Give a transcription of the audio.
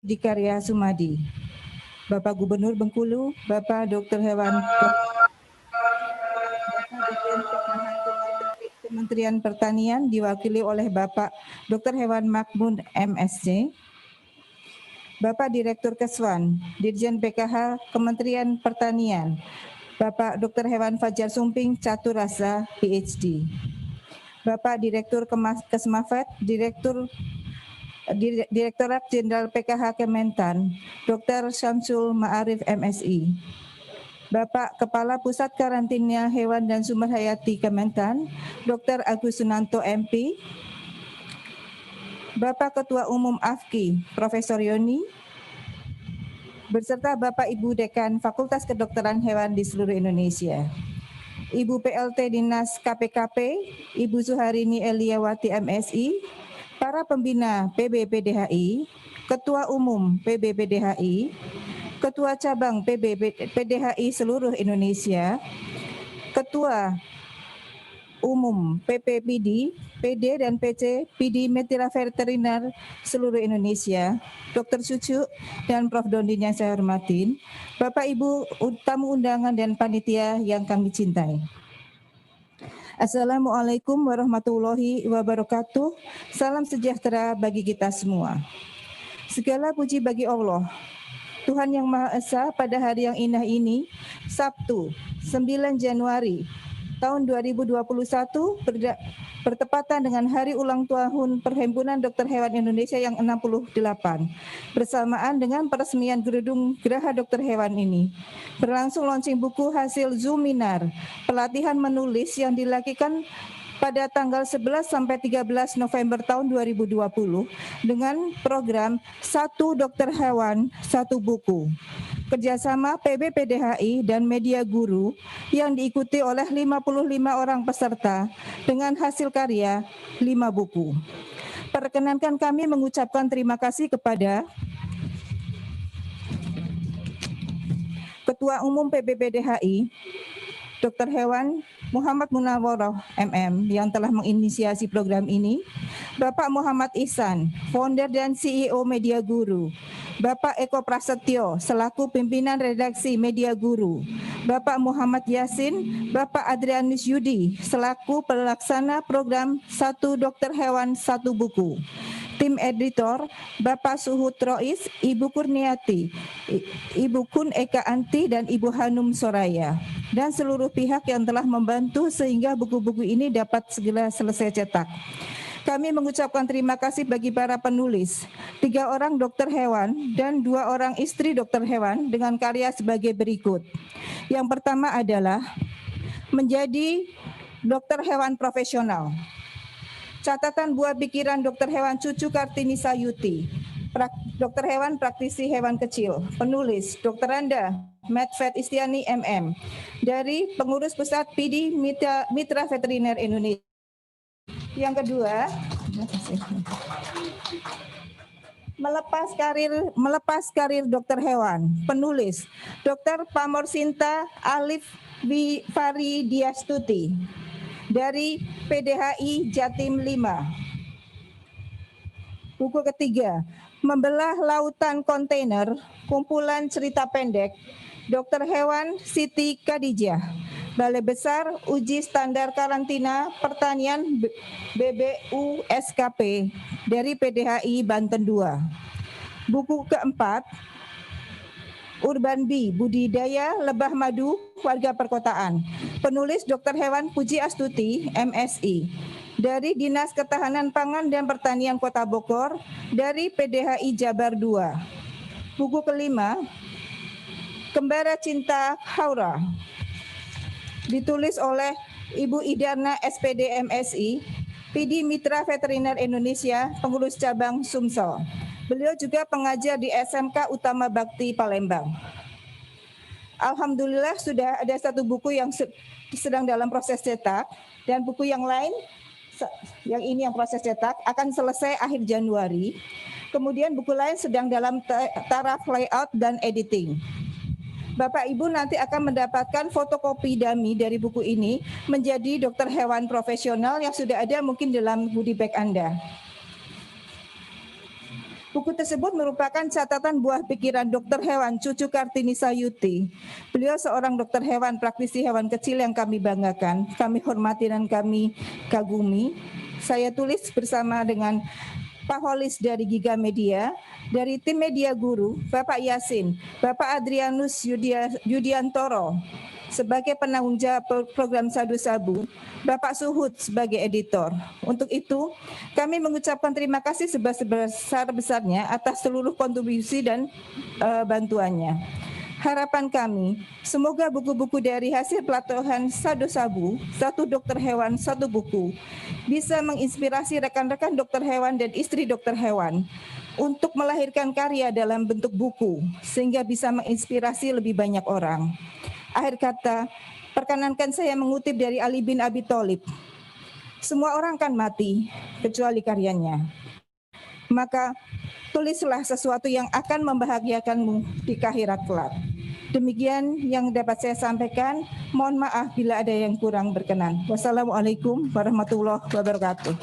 Dikarya Sumadi, Bapak Gubernur Bengkulu, Bapak Dr. Hewan, Bapak Dirjen PKH Kementerian Pertanian diwakili oleh Bapak Dr. Hewan Makmun MSc, Bapak Direktur Keswan, Dirjen PKH Kementerian Pertanian, Bapak Dr. Hewan Fajar Sumping Caturasa, PhD, Bapak Direktur Kesmafet, Direktorat Jenderal PKH Kementan, Dr. Syamsul Ma'arif MSI, Bapak Kepala Pusat Karantina Hewan dan Sumber Hayati Kementan, Dr. Agus Sunanto MP, Bapak Ketua Umum AFKI, Profesor Yoni, beserta Bapak Ibu Dekan Fakultas Kedokteran Hewan di seluruh Indonesia, Ibu PLT Dinas KPKP, Ibu Suharini Eliawati MSI, para pembina PBPDHI, Ketua Umum PBPDHI, Ketua Cabang PBPDHI seluruh Indonesia, Ketua Umum PPPD, PD dan PC, PD Mitra Veteriner seluruh Indonesia, Dr. Cucu dan Prof. Dondin yang saya hormatin, Bapak Ibu tamu undangan dan panitia yang kami cintai. Assalamualaikum warahmatullahi wabarakatuh. Salam sejahtera bagi kita semua. Segala puji bagi Allah, Tuhan Yang Maha Esa, pada hari yang indah ini, Sabtu 9 Januari tahun 2021, bertepatan dengan hari ulang tahun Perhimpunan Dokter Hewan Indonesia yang 68, bersamaan dengan peresmian gedung Geraha Dokter Hewan ini, berlangsung launching buku hasil Zoominar, pelatihan menulis yang dilakukan pada tanggal 11 sampai 13 November tahun 2020 dengan program Satu Dokter Hewan, Satu Buku, kerjasama PBPDHI dan Media Guru yang diikuti oleh 55 orang peserta dengan hasil karya 5 buku. Perkenankan kami mengucapkan terima kasih kepada Ketua Umum PBPDHI, Dr. Hewan Muhammad Munawwaroh MM yang telah menginisiasi program ini, Bapak Muhammad Ihsan, founder dan CEO Media Guru, Bapak Eko Prasetyo selaku pimpinan redaksi Media Guru, Bapak Muhammad Yasin, Bapak Adrianus Yudi selaku pelaksana program Satu Dokter Hewan Satu Buku, tim editor Bapak Suhud Rois, Ibu Kurniati, Ibu Kun Eka Anti dan Ibu Hanum Soraya, dan seluruh pihak yang telah membantu sehingga buku-buku ini dapat segera selesai cetak. Kami mengucapkan terima kasih bagi para penulis, 3 orang dokter hewan dan 2 orang istri dokter hewan dengan karya sebagai berikut. Yang pertama adalah menjadi dokter hewan profesional. Catatan buah pikiran dokter hewan Cucu Kartini Sayuti, dokter hewan praktisi hewan kecil, penulis Dr. Randa Medvet Istiani MM, dari pengurus pusat PD Mitra Veteriner Indonesia. Yang kedua, melepas karir dokter hewan, penulis Dr. Pamor Sinta Alif Fari Diastuti dari PDHI Jatim 5. Buku ketiga, Membelah Lautan Kontainer, kumpulan cerita pendek, Dokter Hewan Siti Khadijah, Balai Besar Uji Standar Karantina Pertanian BBU SKP dari PDHI Banten 2. Buku keempat, Urban Bee, Budidaya Lebah Madu Warga Perkotaan, penulis Dokter Hewan Puji Astuti MSI dari Dinas Ketahanan Pangan dan Pertanian Kota Bogor dari PDHI Jabar 2. Buku kelima, Kembara Cinta Haura, ditulis oleh Ibu Idarna SPD MSI, PD Mitra Veteriner Indonesia, pengurus cabang Sumsel. Beliau juga pengajar di SMK Utama Bakti Palembang. Alhamdulillah sudah ada 1 buku yang sedang dalam proses cetak, dan buku yang lain, yang ini yang proses cetak, akan selesai akhir Januari. Kemudian buku lain sedang dalam taraf layout dan editing. Bapak Ibu nanti akan mendapatkan fotokopi dummy dari buku ini menjadi dokter hewan profesional yang sudah ada mungkin dalam goodie bag Anda. Buku tersebut merupakan catatan buah pikiran Dr. Hewan Cucu Kartini Sayuti. Beliau seorang dokter hewan, praktisi hewan kecil yang kami banggakan, kami hormati dan kami kagumi. Saya tulis bersama dengan Pak Holis dari Giga Media, dari tim Media Guru, Bapak Yasin, Bapak Adrianus Yudiantoro sebagai penanggung jawab program Sadu Sabu, Bapak Suhud sebagai editor. Untuk itu, kami mengucapkan terima kasih sebesar-besarnya atas seluruh kontribusi dan bantuannya. Harapan kami, semoga buku-buku dari hasil pelatihan Sadu Sabu, satu dokter hewan, satu buku, bisa menginspirasi rekan-rekan dokter hewan dan istri dokter hewan untuk melahirkan karya dalam bentuk buku, sehingga bisa menginspirasi lebih banyak orang. Akhir kata, perkenankan saya mengutip dari Ali bin Abi Thalib. Semua orang kan mati, kecuali karyanya. Maka tulislah sesuatu yang akan membahagiakanmu di akhirat kelak. Demikian yang dapat saya sampaikan. Mohon maaf bila ada yang kurang berkenan. Wassalamualaikum warahmatullahi wabarakatuh.